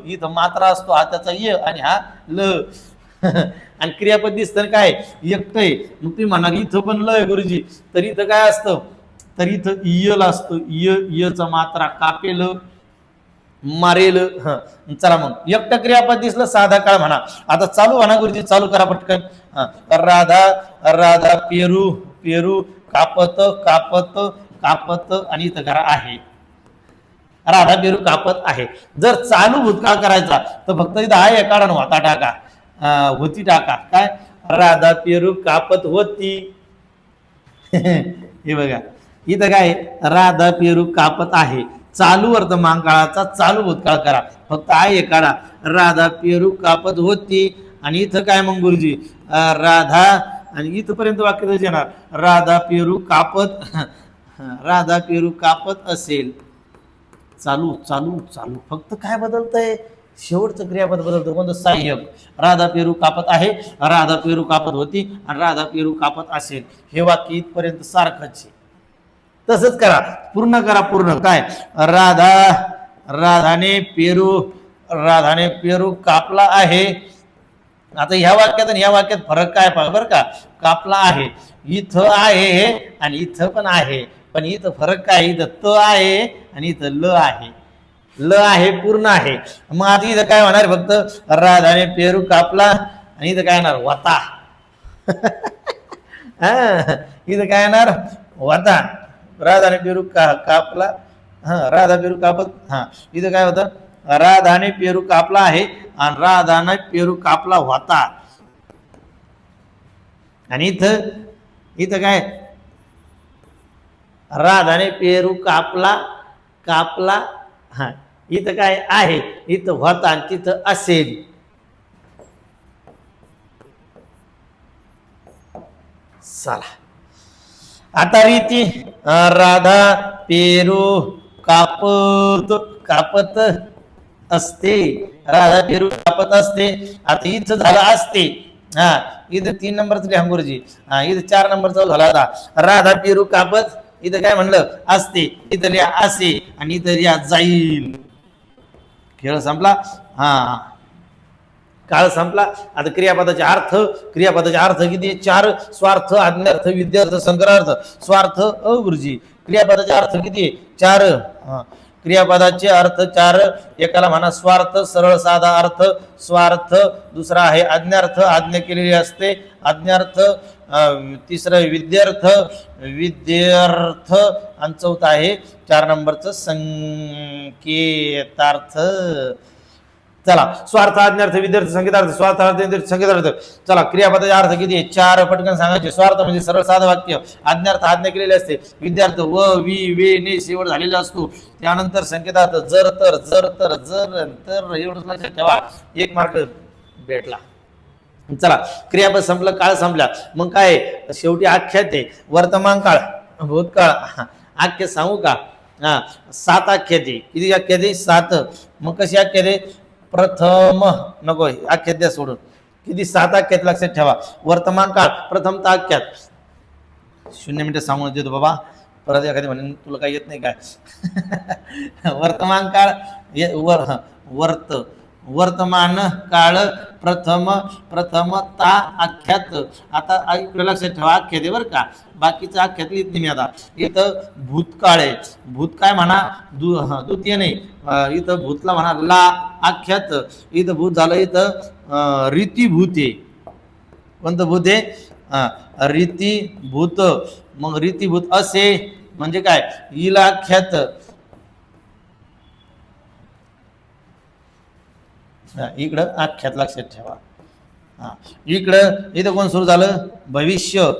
इथं मात्रा असतो हा त्याचा य आणि हा ल. आणि क्रियापद दिसतं काय एकटंय. मग तुम्ही म्हणा इथं पण लय गुरुजी, तर इथं काय असतं, तर इथं इयल असतं. इयचा मात्रा कापेल मारेल. चला मग एकटं क्रियापद दिसलं साधा काळ म्हणा. आता चालू म्हणा गुरुजी, चालू करा पटकन. राधा राधा पेरू पेरू कापत कापत कापत आणि इथं करा आहे. राधा पेरू कापत आहे. जर चालू भूतकाळ करायचा तर फक्त इथं आहे काढा होता टाका, होती टाका. काय राधा पेरू कापत होती. हे बघा इथं काय राधा पेरू कापत आहे. चालू वर्तमान काळाचा चालू भूतकाळ करा, फक्त आहे काढा. राधा पेरू कापत होती आणि इथं काय मग गुरुजी राधा आणि इथपर्यंत वाक्य येणार राधा पेरू कापत. राधा पेरू कापत असेल. चालू चालू चालू फक्त काय बदलतंय, शेवटचं क्रियापद बदलतं. कोणतं सहाय्यक. राधा पेरू कापत आहे, राधा पेरू कापत होती आणि राधा पेरू कापत असेल. हे वाक्य इथपर्यंत सारखंच आहे. तसंच करा, पूर्ण करा पूर्ण. काय राधाने पेरू कापला आहे. आता ह्या वाक्यात आणि ह्या वाक्यात फरक काय पहा बरं का. कापला आहे इथं आहे आणि इथं पण आहे, पण इथं फरक काय, इथं त आहे आणि इथं ल आहे. ल आहे पूर्ण आहे. मग आता इथं काय होणार फक्त राधाने पेरू कापला आणि इथं काय येणार वता. इथं काय येणार वता. राधाने पेरू कापला. राधा पेरू कापत. इथं काय होतं राधाने पेरू कापला आहे आणि राधाने पेरू कापला होता. आणि इथं काय राधाने पेरू कापला कापला. इथं काय आहे, इथं होता आणि तिथं असेल. चला आता रीती राधा पेरू कापत असते. राधा पेरू कापत असते. आता इथं झालं असते. इथं 3 नंबरच लिहा गुरुजी. इथं 4 नंबरचा झाला. आता राधा पेरू कापत इथं काय म्हणलं असते, इथं लिहा असे आणि इथं लिहा जाईल. खेळ संपला. काळ संपला. आता क्रियापदाचे अर्थ किती 4. स्वार्थ आज्ञार्थ विद्यार्थ संग्रहार्थ. स्वार्थ गुरुजी क्रियापदाचे अर्थ किती 4. क्रियापदाचे अर्थ 4. एकाला म्हणा स्वार्थ सरळ साधा अर्थ स्वार्थ. दुसरा आहे आज्ञार्थ आज्ञा केलेली असते आज्ञार्थ. तिसरं विद्यार्थ आणि चौथा आहे 4 नंबरचं संकेतार्थ. चला स्वार्थ आज्ञार्थ विद्यार्थी संकेतार्थ स्वार्थ संकेतार्थ. चला क्रियापदाचे अर्थ किती आहे 4 पटकन सांगायचे. स्वार्थ म्हणजे सरळ साधं वाक्य. आज्ञार्थ आज्ञा केलेले असते. विद्यार्थ व वी वे ने शेवट झालेला असतो. त्यानंतर संकेतार्थ जर तर एवढंच लक्षात ठेवा. 1 मार्क भेटला. चला क्रियापद संपलं काळ संपला. मग काय शेवटी आख्यात आहे. वर्तमान काळ भूतकाळ आख्यात सांगू का. 7 आख्यात आहे. किती आख्यात आहे 7. मग कशी आख्यात आहे प्रथम नको आख्यात द्या सोडून. किती 7 आख्यात लक्षात ठेवा. वर्तमान काळ प्रथमतः आख्यात 0 मिनिटं सांगून देतो बाबा. परत एखादी म्हणून तुला काही येत नाही काय. वर्तमान काळ वर्तमान काळ प्रथमता आख्यात. आता इकडे लक्षात ठेवा आख्यात आहे बरं का. बाकीचं आख्यात लिहित नाही मी. आता इथं भूतकाळ आहे. भूत काय म्हणा द्वितीय नाही. इथं भूतला म्हणा ला आख्यात. इथं भूत झालं. इथं रीतीभूत आहे. कोणतं भूत आहे रीतीभूत. मग रीतीभूत असे म्हणजे काय इला आख्यात. इकडं आख्यात लक्षात ठेवा. इकडं इथं कोण सुरू झालं भविष्य.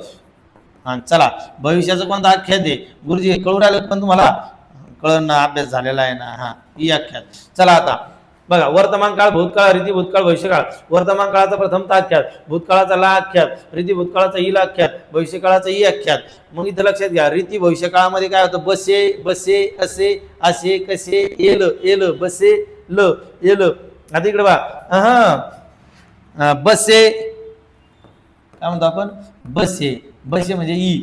चला भविष्याचं कोणतं आख्यात आहे गुरुजी कळू राहिलं पण तुम्हाला कळण ना अभ्यास झालेला आहे ना. ही आख्यात. चला आता बघा वर्तमान काळ भूतकाळ रीती भूतकाळ भविष्यकाळ. वर्तमान काळाचा प्रथमतः आख्यात. भूतकाळाचा ला आख्यात. रीती भूतकाळाचा ई ला आख्यात. भविष्यकाळाचा ई आख्यात. मग इथं लक्षात घ्या रीती भविष्यकाळामध्ये काय होतं बसे असे असे कसे एल बसे ल एल. आता इकडे बा बसे काय म्हणतो आपण बसे म्हणजे ई.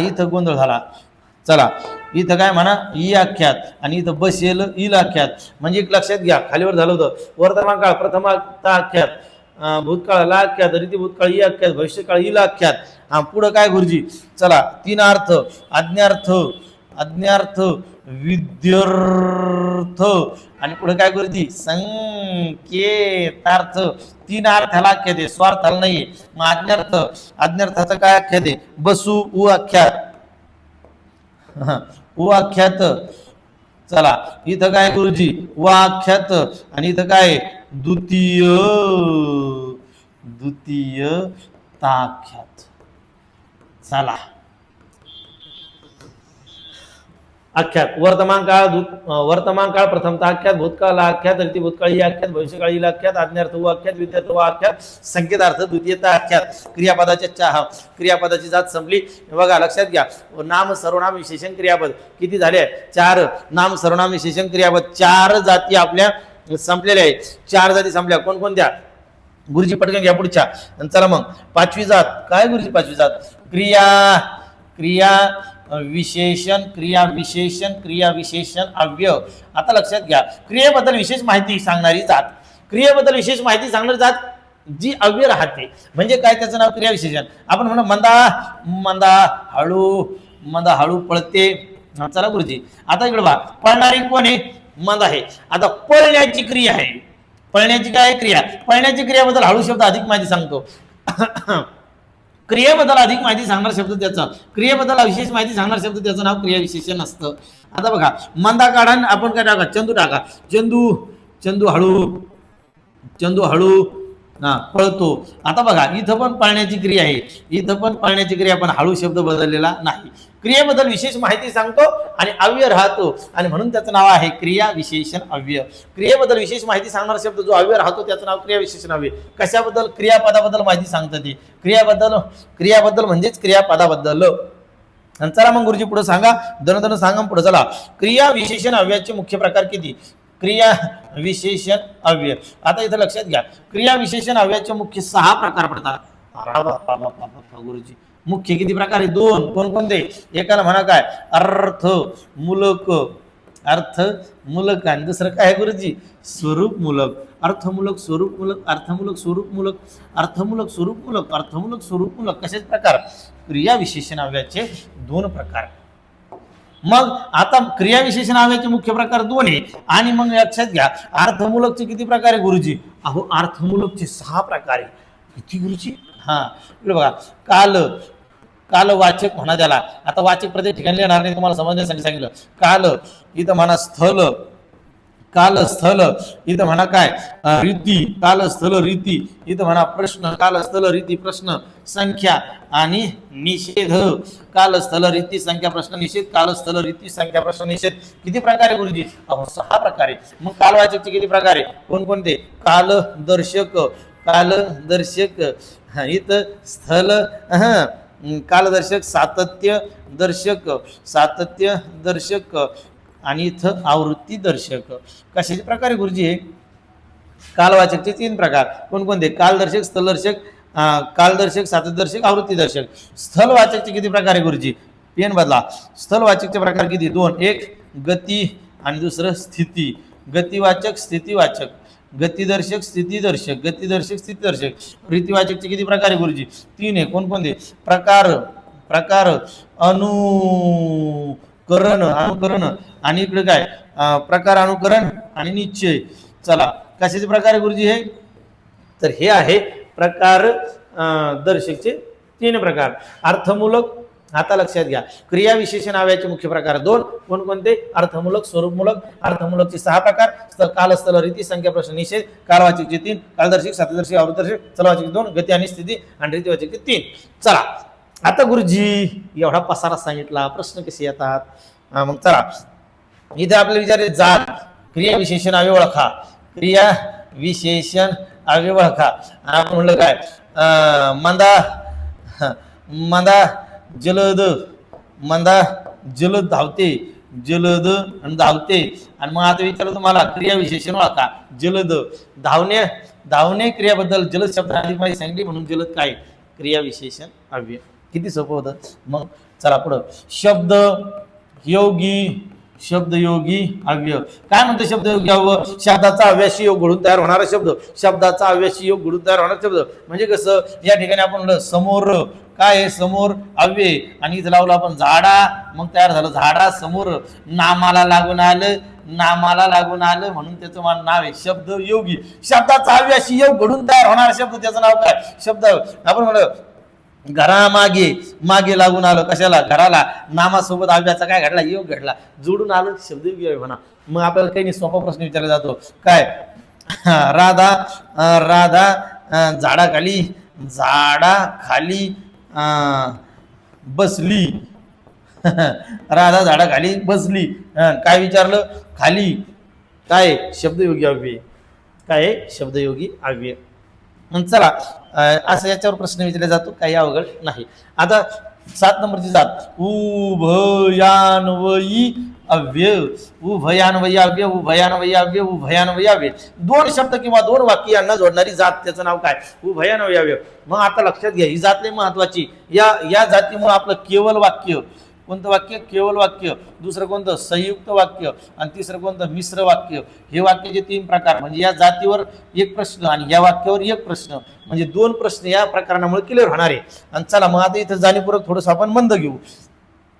इथं गोंधळ झाला. चला इथं काय म्हणा ई आख्यात आणि इथं बसेल ई आख्यात. म्हणजे लक्षात घ्या खालीवर झालं होतं वर्तमान काळ प्रथमतः आख्यात भूतकाळाला आख्यात, रीती भूतकाळ ही आख्यात, भविष्यकाळ हिला आख्यात. हा पुढं काय गुरुजी? चला, तीन अर्थ, आज्ञार्थ, आज्ञार्थ, विद्यर्थ, आणि पुढे काय गुरुजी? संकेतार्थ. तीन अर्थाला आख्यात आहे, स्वार्थाला नाहीये. मग आज्ञार्थ, आज्ञार्थाचं काय आख्यात आहे? बसू उ आख्यात, उ आख्यात. चला, इथं काय गुरुजी? व आख्यात, आणि इथं काय? द्वितीय, द्वितीय ताख्यात. चला, आख्यात वर्तमान काळ, वर्तमान काळ प्रथमतः आख्यात, भूतकाळ आख्यात, रीती भूतकाळ ही आख्यात, भविष्यकाळ ही आख्यात, आज्ञार्थ व आख्यात, विद्यार्थ व आख्यात, संकेतार्थ द्वितीयता आख्यात. क्रियापदाच्या क्रियापदाची जात संपली. बघा, लक्षात घ्या. नाम, सर्वनाम, विशेषण, क्रियापद किती झाले? 4. नाम, सर्वनाम, विशेषण, क्रियापद 4 जाती आपल्या संपलेल्या आहेत. 4 जाती संपल्या. कोणकोणत्या गुरुजी? पटकन घ्या पुढच्या. चला मग, 5वी जात काय गुरुजी? 5वी जात क्रिया, क्रिया विशेषण, क्रिया विशेषण, क्रिया विशेषण अव्यय. आता लक्षात घ्या, क्रियेबद्दल विशेष माहिती सांगणारी जात, क्रियेबद्दल विशेष माहिती सांगणारी जात जी अव्यय राहते. म्हणजे काय? त्याचं नाव क्रिया विशेषण. आपण म्हणू मंदा, मंदा हळू, मंदा हळू पळते. चला गुरुजी, आता इकडे बघा, पळणारी कोण आहे? मंद आहे. आता पळण्याची क्रिया आहे. पळण्याची काय क्रिया? पळण्याची क्रियाबद्दल हळू शब्द अधिक माहिती सांगतो. क्रियेबद्दल अधिक माहिती सांगणार शब्द त्याचा, क्रियेबद्दल विशेष माहिती सांगणार शब्द त्याचं नाव क्रिया विशेषण असतं. आता बघा, मंदा काढा, आपण काय टाका? चंदू टाका. चंदू, चंदू हळू, चंदू हळू पळतो. आता बघा, इथं पण पळण्याची क्रिया आहे, इथं पण पळण्याची क्रिया, पण हळू शब्द बदललेला नाही. क्रियेबद्दल विशेष माहिती सांगतो आणि अव्यय राहतो, आणि म्हणून त्याचं नाव आहे क्रिया विशेषण अव्यय. क्रियेबद्दल विशेष माहिती सांगणारा शब्द जो अव्यय राहतो त्याचं नाव क्रिया विशेषण अव्यय. कशाबद्दल? क्रियापदाबद्दल माहिती सांगतं ते. क्रियाबद्दल, क्रियाबद्दल म्हणजेच क्रियापदाबद्दल. चला मग गुरुजी पुढे सांगा, दन सांगा पुढे. चला, क्रिया विशेषण अव्ययाचे मुख्य प्रकार किती? क्रिया विशेषण अव्यय. आता इथं लक्षात घ्या, क्रिया विशेषण अव्ययाचे मुख्य 6 प्रकार पडतात. गुरुजी, मुख्य किती प्रकार आहे? 2. कोणकोणते? एकाला म्हणा काय? अर्थ मूलक, अर्थ मूलक, आणि दुसरं काय गुरुजी? स्वरूप मूलक. अर्थमूलक, स्वरूप मूलक, अर्थमूलक, स्वरूप मूलक, अर्थमूलक, स्वरूप मूलक, अर्थमूलक, स्वरूप मूलक. कशाचे प्रकार? क्रिया विशेषण अव्ययाचे 2 प्रकार. मग आता क्रिया विशेषण अव्ययाचे मुख्य प्रकार 2 आहे, आणि मग लक्षात घ्या, अर्थमूलकचे किती प्रकार आहे गुरुजी? अहो, अर्थमूलकचे 6 प्रकार आहे. किती गुरुजी? बघा, काल, कालवाचक म्हणा त्याला. आता वाचक प्रत्येक ठिकाणी येणार नाही, तुम्हाला समजण्यासाठी सांगितलं. काल, इथं म्हणा स्थल, काल स्थल, इथं म्हणा काय? रीती, काल स्थल रीती, इथं म्हणा प्रश्न, काल स्थल रीती प्रश्न, संख्या आणि निषेध. काल स्थल रीती संख्या प्रश्न निषेध, काल स्थल रीती संख्या प्रश्न निषेध. किती प्रकार आहे गुरुजी? अहो, 6 प्रकार आहे. मग कालवाचकचे किती प्रकार आहे? कोणकोणते? कालदर्शक, कालदर्शक, इथं स्थल कालदर्शक, सातत्य दर्शक, सातत्य दर्शक, आणि इथं आवृत्ती दर्शक. कशाचे प्रकार आहे गुरुजी? हे कालवाचकचे 3 प्रकार. कोणकोणते? कालदर्शक, स्थलदर्शक, कालदर्शक, सातत्यदर्शक, आवृत्ती दर्शक. स्थलवाचकचे किती प्रकार आहे गुरुजी? पेन बदला. स्थलवाचकचे प्रकार किती? 2. एक गती आणि दुसरं स्थिती. गतिवाचक, स्थितीवाचक. गतिदर्शक, स्थितीदर्शक, गतिदर्शक, स्थितीदर्शक. रीतिवाचकचे किती प्रकार आहे गुरुजी? 3 आहे. कोणकोणते? प्रकार, प्रकार, अनुकरण, अनुकरण, आणि इकडे काय? प्रकार, अनुकरण आणि निश्चय. चला, कशाचे प्रकार आहे गुरुजी हे? तर हे आहे प्रकार दर्शकचे 3 प्रकार. अर्थमूलक, आता लक्षात घ्या, क्रिया विशेषण अव्ययाचे मुख्य प्रकार 2. कोणकोणते? अर्थमूलक, स्वरूपमूलक. अर्थमूलकचे 6 प्रकार: काल, स्थल, रीती, संख्या, प्रश्न, निषेध. कालवाचकचे 3, कालदर्शक, सातदर्शक, आवृत्तदर्शक. स्थलवाचक 2, गती आणि स्थिती. आणि रीतिवाचकचे 3. चला, आता गुरुजी एवढा पसारा सांगितला, प्रश्न कसे येतात? मग चला, इथे आपल्याला विचारले जात, क्रिया विशेषण अव्यय ओळखा. क्रिया विशेषण अव्यय ओळखा. आपण म्हणलं काय? मंदा, मंदा जलद, मंदा जलद धावते, जलद आणि धावते. आणि मग आता विचारलं तुम्हाला क्रिया विशेषण ओळखा. जलद, धावणे, धावणे क्रियाबद्दल जलद शब्द अधिक माहिती सांगितली, म्हणून जलद काय? क्रिया विशेषण अव्यय. किती सोपं होतं. मग चला पुढं. शब्द, योगी, शब्दयोगी अव्यय. काय म्हणतो शब्दयोगी अव्यय? शब्दाचा अव्याशी योग घडून तयार होणारा शब्द. शब्दाचा अव्याशी योग घडून तयार होणारा शब्द म्हणजे कसं, या ठिकाणी आपण म्हणलं समोर, काय आहे समोर अव्यय, आणि इथं लावलं आपण झाडा, मग तयार झालं झाडा समोर. नामाला लागून आलं, नामाला लागून आलं म्हणून त्याचं नाव आहे शब्दयोगी. शब्दाचा अव्याशी योग घडून तयार होणारा शब्द, त्याचं नाव काय? शब्द. आपण म्हणलं घरामागे, मागे लागून आलं कशाला? घराला. नामासोबत अव्याचा काय घडला? योग घडला, जोडून आलं शब्दयोगी म्हणा. मग आपल्याला काही नाही, सोपा प्रश्न विचारला जातो. काय? राधा, राधा झाडाखाली, झाडाखाली बसली. राधा झाडाखाली बसली. काय विचारलं? खाली. काय? शब्दयोगी अव्यय. काय? शब्दयोगी अव्यय. चला, असं याच्यावर प्रश्न विचारला जातो, काही अवघड नाही. आता 7 नंबरची जात उभयान्वयी अव्यय. उभयान्वयी अव्यय, उभयान्वयी अव्यय, उभयान्वयी अव्यय. 2 शब्द किंवा 2 वाक्य यांना जोडणारी जात, त्याचं नाव काय? उभयान्वयी अव्यय. मग आता लक्षात घ्या, ही जात लई महत्वाची. या जातीमुळे आपलं केवळ वाक्य, कोणतं वाक्य? केवळ वाक्य. दुसरं कोणतं? संयुक्त वाक्य. आणि तिसरं कोणतं? मिश्र वाक्य. हे वाक्याचे 3 प्रकार. म्हणजे या जातीवर 1 प्रश्न आणि या वाक्यावर 1 प्रश्न, म्हणजे 2 प्रश्न या प्रकरणामुळे क्लिअर होणार आहे. आणि चला मग आता इथं जाणीवपूर्वक थोडंसं आपण मंद घेऊ.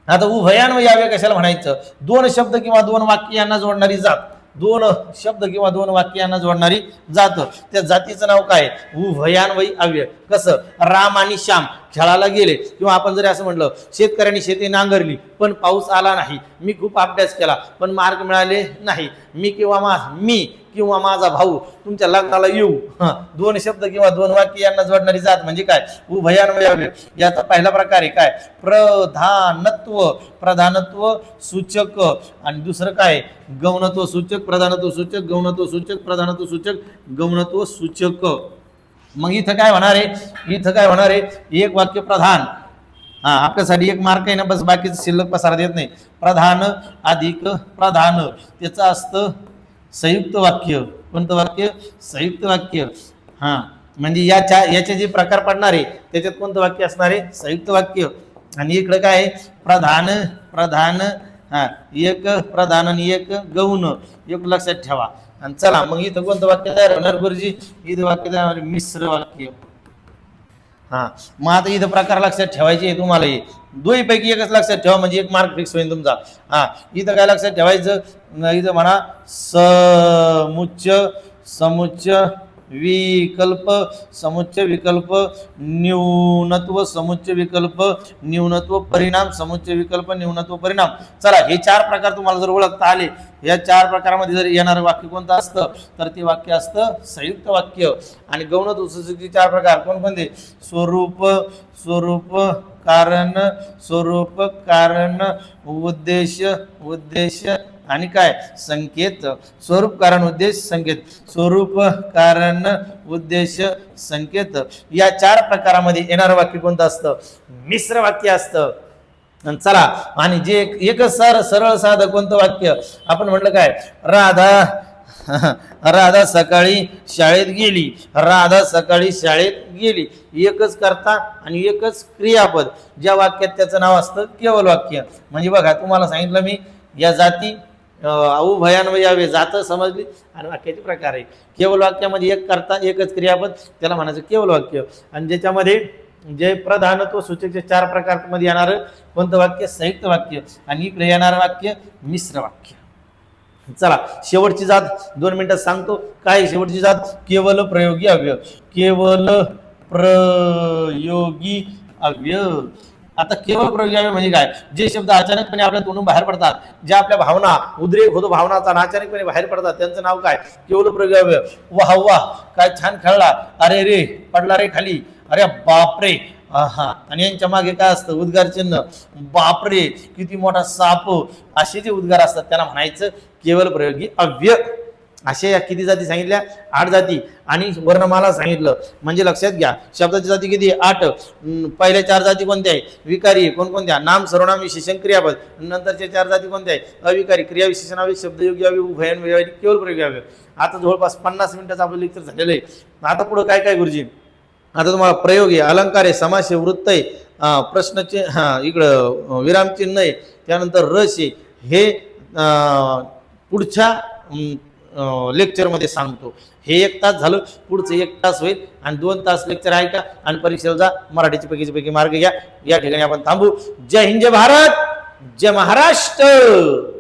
आता उभयान्वयी अव्यय कशाला म्हणायचं? 2 शब्द किंवा 2 वाक्य यांना जोडणारी जात. 2 शब्द किंवा 2 वाक्य यांना जोडणारी जात. त्या जातीचं नाव काय? उभयान्वयी अव्यय. कसं? राम आणि श्याम खेळायला गेले, किंवा आपण जरी असं म्हटलं शेतकऱ्यांनी शेती नांगरली पण पाऊस आला नाही. मी खूप अभ्यास केला पण मार्क मिळाले नाही. मी किंवा माझा भाऊ तुमच्या लग्नाला येऊ. 2 शब्द किंवा 2 वाक्य यांना जोडणारी जात म्हणजे काय? उभयान्वयी अव्यय. याचा पहिला प्रकार आहे काय? प्रधानत्व. प्रधानत्व सूचक. आणि दुसरं काय? गौणत्व सूचक, प्रधानत्व सूचक, गौणत्व सूचक, प्रधानत्व सूचक, गौणत्व सूचक. मग इथं काय होणार आहे? इथं काय होणार आहे? 1 वाक्य प्रधान. आपल्यासाठी 1 मार्क आहे ना, बस, बाकीचं शिल्लक पसारात येत नाही. प्रधान अधिक प्रधान, त्याचं असतं संयुक्त वाक्य. कोणतं वाक्य? संयुक्त वाक्य. म्हणजे याचे जे प्रकार पडणार आहे त्याच्यात कोणतं वाक्य असणार आहे? संयुक्त वाक्य. आणि इकडे काय आहे? प्रधान, प्रधान, 1 प्रधान आणि 1 गौण. 1 लक्षात ठेवा. आणि चला मग इथं कोणतं वाक्य तयार होणार गुरुजी? इथं वाक्य तयार होणार मिश्र वाक्य. मग आता इथं प्रकार लक्षात ठेवायचे आहे तुम्हाला. हे 2 पैकी 1च लक्षात ठेवा, म्हणजे 1 मार्क फिक्स होईल तुमचा. इथं काय लक्षात ठेवायचं? इथं म्हणा समुच्चय, समुच्चय विकल्प, समुच्चय विकल्प न्यूनत्व, समुच्चय विकल्प न्यूनत्व परिणाम, समुच्चय विकल्प न्यूनत्व परिणाम. चला, हे 4 प्रकार तुम्हाला जर ओळखता आले, या 4 प्रकारामध्ये जर येणारं वाक्य कोणतं असतं तर ते वाक्य असतं संयुक्त वाक्य. आणि गौणत्व सूचकचे 4 प्रकार कोणकोणते? स्वरूप, स्वरूप कारण, स्वरूप कारण, उद्देश, उद्देश आणि काय? संकेत. स्वरूप कारण उद्देश संकेत. स्वरूप कारण उद्देश संकेत. या 4 प्रकारामध्ये येणारं वाक्य कोणतं असतं? मिश्र वाक्य असतं. चला, आणि जे एकच सरळ साधं कोणतं वाक्य? आपण म्हटलं काय? राधा सकाळी शाळेत गेली. राधा सकाळी शाळेत गेली. एकच कर्ता आणि एकच क्रियापद. ज्या वाक्यात त्याचं नाव असतं केवळ वाक्य. म्हणजे बघा, तुम्हाला सांगितलं मी या जाती उभयान्वयी अव्यय जात समजली आणि वाक्याचे प्रकार आहे. केवळ वाक्यामध्ये 1 कर्ता, एकच क्रियापद, त्याला म्हणायचं केवळ वाक्य. आणि ज्याच्यामध्ये जे प्रधानत्व सूचकचे 4 प्रकारमध्ये येणारं कोणतं वाक्य? संयुक्त वाक्य. आणि इकडे येणारं वाक्य मिश्र वाक्य. चला, शेवटची जात 2 मिनिटात सांगतो. काय शेवटची जात? केवळ प्रयोगी अव्यय. केवळ प्रयोगी अव्यय. आता केवळ प्रयोगी अव्यय म्हणजे काय? जे शब्द अचानकपणे आपल्या तोंडून बाहेर पडतात, ज्या आपल्या भावना, उद्रेक होतो भावनाचा, अचानकपणे बाहेर पडतात, त्यांचं नाव काय? केवळ प्रयोगी अव्यय. वाह वाह, काय छान खेळला, अरे रे, पडला रे खाली, अरे बापरे. आणि यांच्या मागे काय असतं? उद्गार चिन्ह. बापरे, किती मोठा साप. असे जे उद्गार असतात त्याला म्हणायचं केवळ प्रयोगी अव्यय. अशा या किती जाती सांगितल्या? 8 जाती. आणि वर्णमाला सांगितलं. म्हणजे लक्षात घ्या, शब्दाची जाती किती? 8. पहिल्या 4 जाती कोणत्या आहे? विकारी. कोणकोणत्या? नाम, सर्वनाम, विशेषण, क्रियापद. नंतरच्या 4 जाती कोणत्या आहे? अविकारी. क्रिया, विशेषण अव्यय, शब्दयोगी अव्यय, उभयान्वयी अव्यय, केवळ प्रयोगी अव्यय. आता जवळपास 50 मिनिटाचं आपलं लेक्चर झालेलं आहे. आता पुढं काय काय गुरुजी? आता तुम्हाला प्रयोग आहे, अलंकार आहे, समास आहे, वृत्त आहे, प्रश्नचे इकडं विरामचिन्ह आहे, त्यानंतर रस आहे. हे पुढच्या लेक्चरमध्ये सांगतो. हे 1 तास झालं, पुढचं 1 तास होईल आणि 2 तास लेक्चर आहे का आणि परीक्षेला जा, मराठीचे पैकी मार्ग घ्या. या ठिकाणी आपण थांबू. जय हिंद, जय भारत, जय महाराष्ट्र.